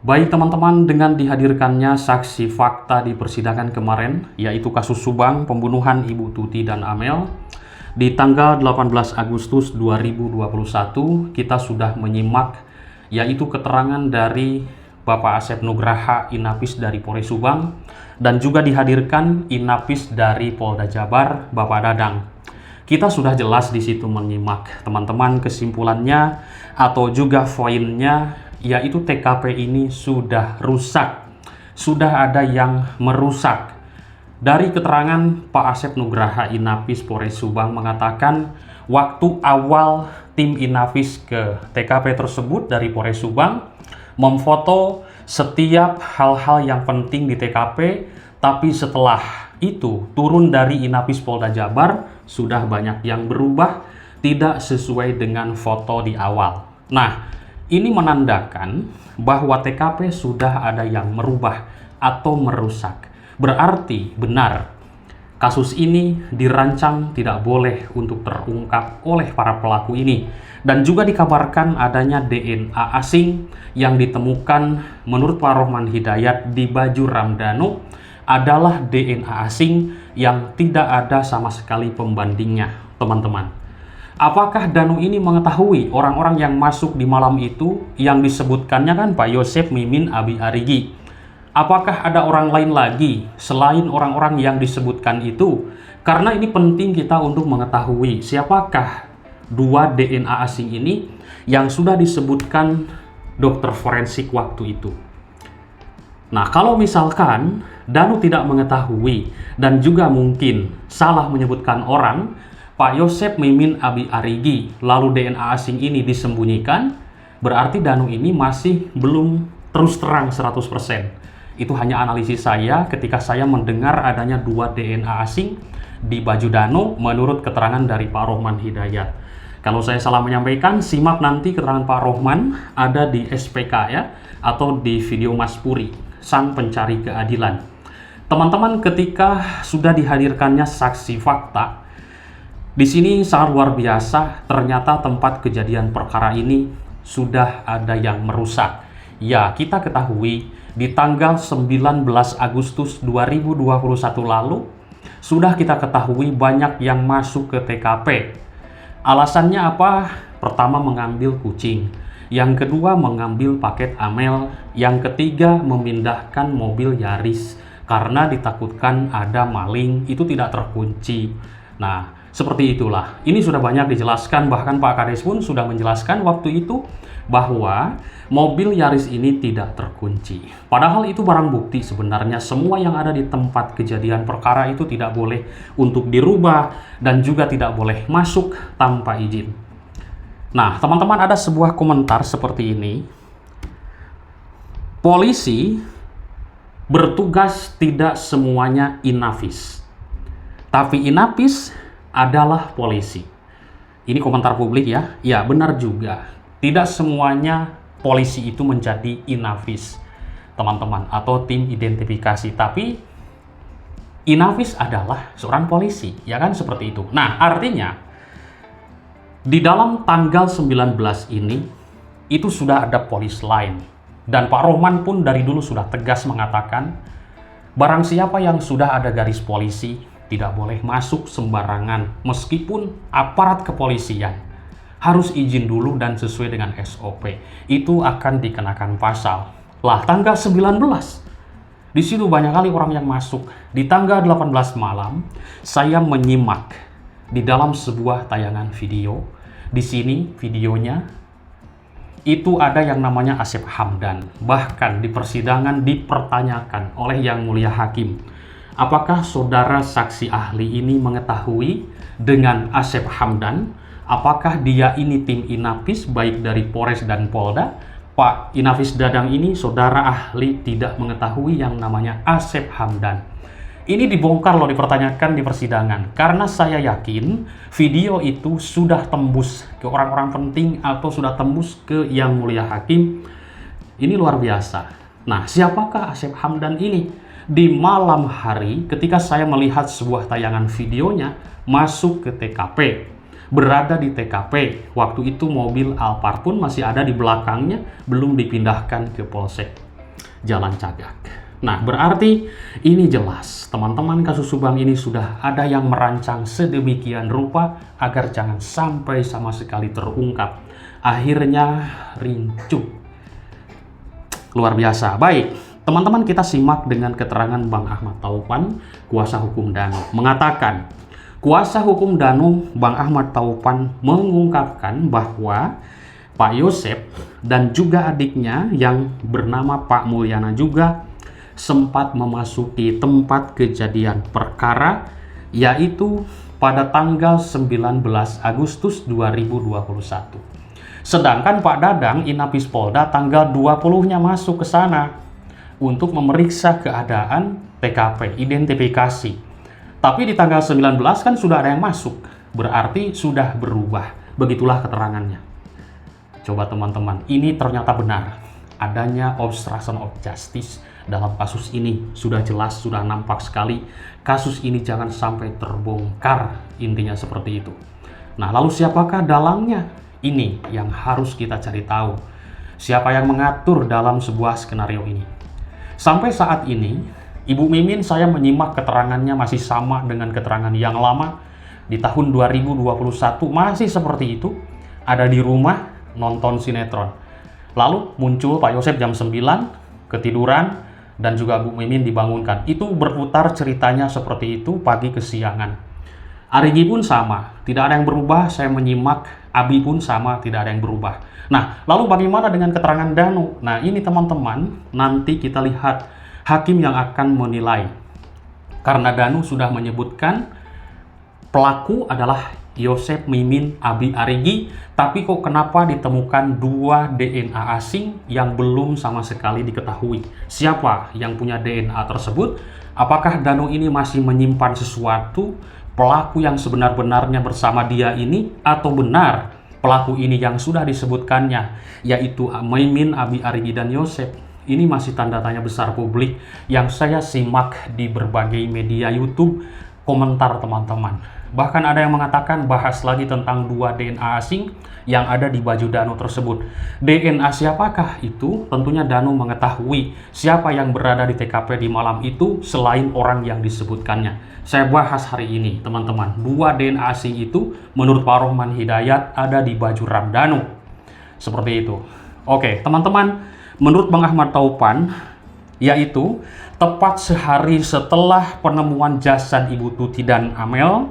Baik teman-teman, dengan dihadirkannya saksi fakta di persidangan kemarin, yaitu kasus Subang pembunuhan Ibu Tuti dan Amel, di tanggal 18 Agustus 2021, kita sudah menyimak yaitu keterangan dari Bapak Asep Nugraha Inapis dari Polres Subang, dan juga dihadirkan Inapis dari Polda Jabar, Bapak Dadang. Kita sudah jelas di situ menyimak teman-teman kesimpulannya atau juga poinnya, yaitu TKP ini sudah rusak, sudah ada yang merusak. Dari keterangan Pak Asep Nugraha Inapis Polres Subang mengatakan waktu awal tim Inapis ke TKP tersebut dari Polres Subang memfoto setiap hal-hal yang penting di TKP, tapi setelah itu turun dari Inapis Polda Jabar sudah banyak yang berubah, tidak sesuai dengan foto di awal. Nah, ini menandakan bahwa TKP sudah ada yang merubah atau merusak. Berarti benar, kasus ini dirancang tidak boleh untuk terungkap oleh para pelaku ini. Dan juga dikabarkan adanya DNA asing yang ditemukan menurut Pak Rohman Hidayat di baju Ramdhanu adalah DNA asing yang tidak ada sama sekali pembandingnya, teman-teman. Apakah Danu ini mengetahui orang-orang yang masuk di malam itu yang disebutkannya kan Pak Yosep, Mimin, Abi Arigi? Apakah ada orang lain lagi selain orang-orang yang disebutkan itu? Karena ini penting kita untuk mengetahui siapakah dua DNA asing ini yang sudah disebutkan dokter forensik waktu itu. Nah, kalau misalkan Danu tidak mengetahui dan juga mungkin salah menyebutkan orang, Pak Yosep, Mimin, Abi Arigi, lalu DNA asing ini disembunyikan, berarti Danu ini masih belum terus terang 100%. Itu hanya analisis saya ketika saya mendengar adanya dua DNA asing di baju Danu menurut keterangan dari Pak Rohman Hidayat. Kalau saya salah menyampaikan, simak nanti keterangan Pak Rohman ada di SPK ya, atau di video Mas Puri, Sang Pencari Keadilan. Teman-teman, ketika sudah dihadirkannya saksi fakta, di sini sangat luar biasa, ternyata tempat kejadian perkara ini sudah ada yang merusak. Ya, kita ketahui di tanggal 19 Agustus 2021 lalu, sudah kita ketahui banyak yang masuk ke TKP. Alasannya apa? Pertama, mengambil kucing. Yang kedua, mengambil paket Amel. Yang ketiga, memindahkan mobil Yaris karena ditakutkan ada maling, itu tidak terkunci. Nah, seperti itulah. Ini sudah banyak dijelaskan, bahkan Pak Kades pun sudah menjelaskan waktu itu bahwa mobil Yaris ini tidak terkunci. Padahal itu barang bukti sebenarnya, semua yang ada di tempat kejadian perkara itu tidak boleh untuk dirubah dan juga tidak boleh masuk tanpa izin. Nah, teman-teman, ada sebuah komentar seperti ini. Polisi bertugas tidak semuanya Inafis, tapi Inapis adalah polisi. Ini komentar publik ya. Ya, benar juga. Tidak semuanya polisi itu menjadi Inafis, teman-teman, atau tim identifikasi. Tapi Inafis adalah seorang polisi, ya kan, seperti itu. Nah, artinya di dalam tanggal 19 ini itu sudah ada polis lain. Dan Pak Rohman pun dari dulu sudah tegas mengatakan barang siapa yang sudah ada garis polisi tidak boleh masuk sembarangan, meskipun aparat kepolisian harus izin dulu dan sesuai dengan SOP. Itu akan dikenakan pasal. Lah, tanggal 19, di situ banyak kali orang yang masuk. Di tanggal 18 malam, saya menyimak di dalam sebuah tayangan video. Di sini videonya itu ada yang namanya Asep Hamdan. Bahkan di persidangan dipertanyakan oleh Yang Mulia Hakim, apakah saudara saksi ahli ini mengetahui dengan Asep Hamdan? Apakah dia ini tim Inapis baik dari Polres dan Polda? Pak Inapis Dadang ini saudara ahli tidak mengetahui yang namanya Asep Hamdan. Ini dibongkar loh, dipertanyakan di persidangan. Karena saya yakin video itu sudah tembus ke orang-orang penting atau sudah tembus ke Yang Mulia Hakim. Ini luar biasa. Nah, siapakah Asep Hamdan ini? Di malam hari ketika saya melihat sebuah tayangan videonya masuk ke TKP, berada di TKP, waktu itu mobil Alphard pun masih ada di belakangnya, belum dipindahkan ke Polsek. Jalan Cagak. Nah, berarti ini jelas teman-teman, kasus Subang ini sudah ada yang merancang sedemikian rupa agar jangan sampai sama sekali terungkap. Akhirnya rincu. Luar biasa. Baik, teman-teman, kita simak dengan keterangan Bang Ahmad Taupan, kuasa hukum Danu. Mengatakan, kuasa hukum Danu, Bang Ahmad Taupan, mengungkapkan bahwa Pak Yosep dan juga adiknya yang bernama Pak Mulyana juga sempat memasuki tempat kejadian perkara, yaitu pada tanggal 19 Agustus 2021. Sedangkan Pak Dadang, Inapis Polda, tanggal 20-nya masuk ke sana untuk memeriksa keadaan TKP, identifikasi. Tapi di tanggal 19 kan sudah ada yang masuk, berarti sudah berubah. Begitulah keterangannya. Coba teman-teman, ini ternyata benar. Adanya obstruction of justice dalam kasus ini sudah jelas, sudah nampak sekali. Kasus ini jangan sampai terbongkar, intinya seperti itu. Nah, lalu siapakah dalangnya? Ini yang harus kita cari tahu. Siapa yang mengatur dalam sebuah skenario ini? Sampai saat ini, Ibu Mimin saya menyimak keterangannya masih sama dengan keterangan yang lama. Di tahun 2021 masih seperti itu, ada di rumah nonton sinetron. Lalu muncul Pak Yosep jam 9, ketiduran, dan juga Bu Mimin dibangunkan. Itu berputar ceritanya seperti itu pagi ke siangan. Arigi pun sama, tidak ada yang berubah. Saya menyimak, Abi pun sama, tidak ada yang berubah. Nah, lalu bagaimana dengan keterangan Danu? Nah, ini teman-teman, nanti kita lihat hakim yang akan menilai. Karena Danu sudah menyebutkan pelaku adalah Yosep, Mimin, Abi, Arigi, tapi kok kenapa ditemukan 2 DNA asing yang belum sama sekali diketahui siapa yang punya DNA tersebut? Apakah Danu ini masih menyimpan sesuatu, pelaku yang sebenar-benarnya bersama dia ini, atau benar pelaku ini yang sudah disebutkannya, yaitu Mimin, Abi, Arigi, dan Yosep? Ini masih tanda tanya besar publik yang saya simak di berbagai media YouTube, komentar teman-teman. Bahkan ada yang mengatakan bahas lagi tentang 2 DNA asing yang ada di baju Danu tersebut. DNA siapakah itu? Tentunya Danu mengetahui siapa yang berada di TKP di malam itu selain orang yang disebutkannya. Saya bahas hari ini, teman-teman. 2 DNA asing itu menurut Pak Rohman Hidayat ada di baju Ram Danu. Seperti itu. Oke, teman-teman, menurut Bang Ahmad Taupan, yaitu tepat sehari setelah penemuan jasad Ibu Tuti dan Amel,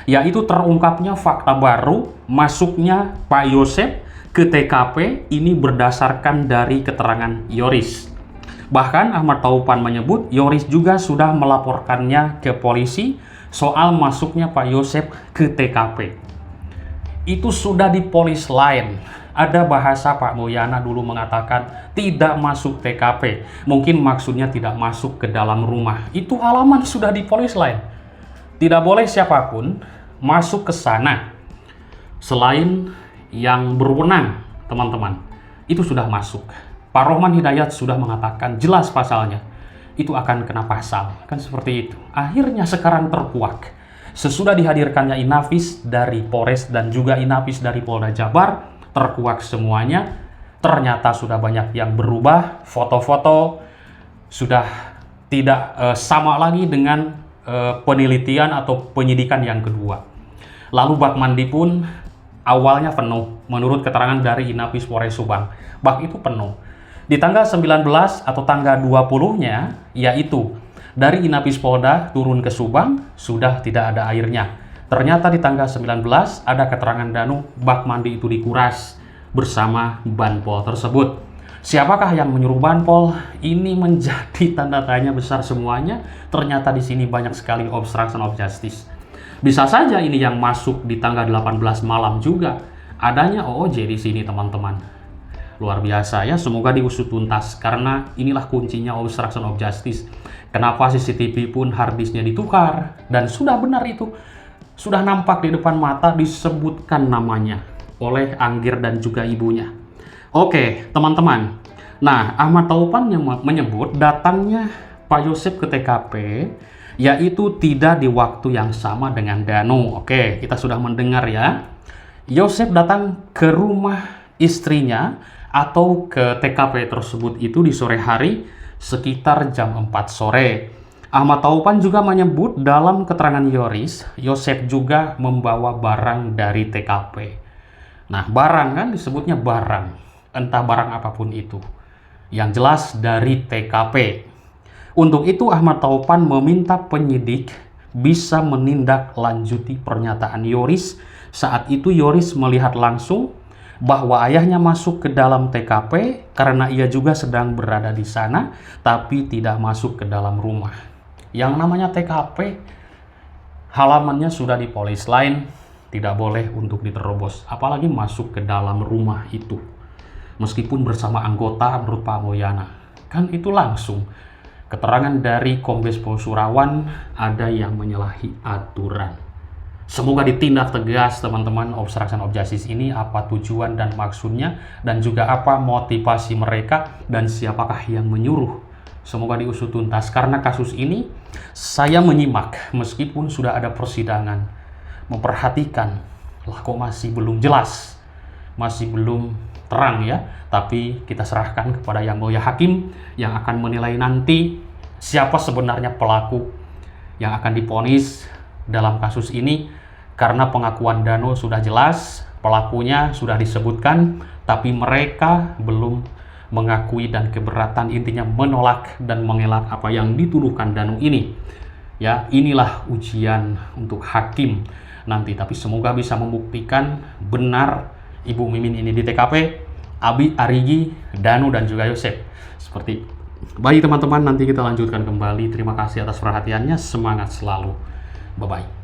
yaitu terungkapnya fakta baru masuknya Pak Yosep ke TKP ini berdasarkan dari keterangan Yoris. Bahkan Ahmad Taupan menyebut Yoris juga sudah melaporkannya ke polisi soal masuknya Pak Yosep ke TKP. Itu sudah di polis lain. Ada bahasa Pak Mulyana dulu mengatakan tidak masuk TKP. Mungkin maksudnya tidak masuk ke dalam rumah. Itu halaman sudah di polis lain. Tidak boleh siapapun masuk ke sana selain yang berwenang, teman-teman. Itu sudah masuk. Pak Rohman Hidayat sudah mengatakan jelas pasalnya. Itu akan kena pasal. Kan seperti itu. Akhirnya sekarang terkuak. Sesudah dihadirkannya Inafis dari Polres dan juga Inafis dari Polda Jabar, terkuak semuanya. Ternyata sudah banyak yang berubah. Foto-foto sudah tidak sama lagi dengan penelitian atau penyidikan yang kedua. Lalu bak mandi pun awalnya penuh. Menurut keterangan dari Inafis Polres Subang, bak itu penuh. Di tanggal 19 atau tanggal 20-nya, yaitu dari Inafis Polda turun ke Subang, sudah tidak ada airnya. Ternyata di tanggal 19 ada keterangan Danu, bak mandi itu dikuras bersama Banpol tersebut. Siapakah yang menyuruh Banpol? Ini menjadi tanda tanya besar semuanya. Ternyata di sini banyak sekali obstruction of justice. Bisa saja ini yang masuk di tanggal 18 malam juga. Adanya OOJ di sini, teman-teman. Luar biasa ya, semoga diusut tuntas. Karena inilah kuncinya obstruction of justice. Kenapa CCTV pun harddisknya ditukar. Dan sudah benar itu. Sudah nampak di depan mata disebutkan namanya oleh Anggir dan juga ibunya. Oke, teman-teman. Nah, Ahmad Taupan yang menyebut datangnya Pak Yosep ke TKP yaitu tidak di waktu yang sama dengan Danu. Oke, kita sudah mendengar ya. Yosep datang ke rumah istrinya atau ke TKP tersebut itu di sore hari sekitar jam 4 sore. Ahmad Taufan juga menyebut dalam keterangan Yoris, Yosef juga membawa barang dari TKP. Nah, barang kan disebutnya barang, entah barang apapun itu. Yang jelas dari TKP. Untuk itu Ahmad Taufan meminta penyidik bisa menindaklanjuti pernyataan Yoris. Saat itu Yoris melihat langsung bahwa ayahnya masuk ke dalam TKP karena ia juga sedang berada di sana, tapi tidak masuk ke dalam rumah. Yang namanya TKP, halamannya sudah di polis lain, tidak boleh untuk diterobos, apalagi masuk ke dalam rumah itu. Meskipun bersama anggota menurut Pak Moyana, kan itu langsung. Keterangan dari Kombes Pol Surawan ada yang menyalahi aturan. Semoga ditindak tegas teman-teman obstruction of justice ini, apa tujuan dan maksudnya, dan juga apa motivasi mereka, dan siapakah yang menyuruh. Semoga diusut tuntas, karena kasus ini saya menyimak meskipun sudah ada persidangan, memperhatikan lah kok masih belum jelas, masih belum terang ya. Tapi kita serahkan kepada Yang Mulia Hakim yang akan menilai nanti siapa sebenarnya pelaku yang akan divonis dalam kasus ini, karena pengakuan Dano sudah jelas, pelakunya sudah disebutkan, tapi mereka belum mengakui dan keberatan, intinya menolak dan mengelak apa yang dituduhkan Danu ini. Ya, inilah ujian untuk hakim nanti, tapi semoga bisa membuktikan benar Ibu Mimin ini di TKP, Abi, Arigi, Danu dan juga Yosef. Seperti baik teman-teman, nanti kita lanjutkan kembali. Terima kasih atas perhatiannya, semangat selalu. Bye bye.